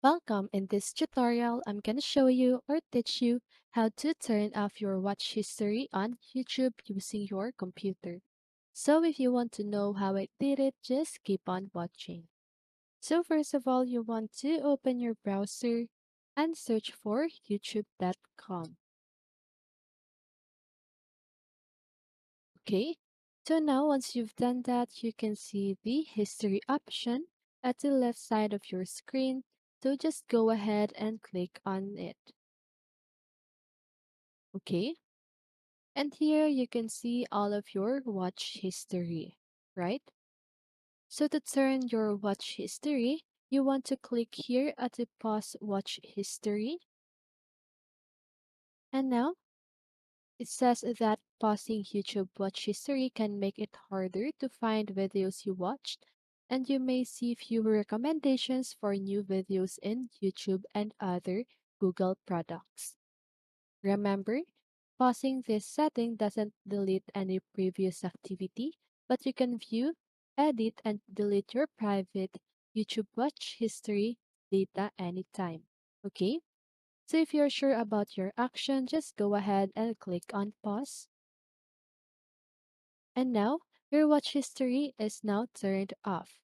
Welcome. In this tutorial, I'm gonna show you or teach you how to turn off your watch history on YouTube using your computer. So if you want to know how I did it, just keep on watching. So first of all, you want to open your browser and search for youtube.com. Okay, so now once you've done that, you can see the history option at the left side of your screen. So just go ahead and click on it. Okay. And here you can see all of your watch history, right? So to turn your watch history, you want to click here at the pause watch history. And now it says that pausing YouTube watch history can make it harder to find videos you watched, and you may see fewer recommendations for new videos in YouTube and other Google products. Remember, pausing this setting doesn't delete any previous activity, but you can view, edit, and delete your private YouTube watch history data anytime. Okay? So if you're sure about your action, just go ahead and click on pause. And now, your watch history is now turned off.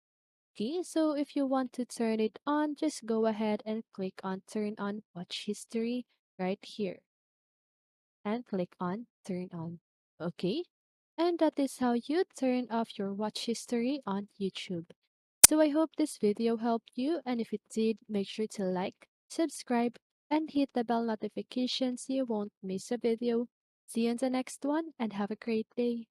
Okay, so if you want to turn it on, just go ahead and click on turn on watch history right here. And click on turn on. Okay? And that is how you turn off your watch history on YouTube. So I hope this video helped you, and if it did, make sure to like, subscribe, and hit the bell notification so you won't miss a video. See you in the next one and have a great day.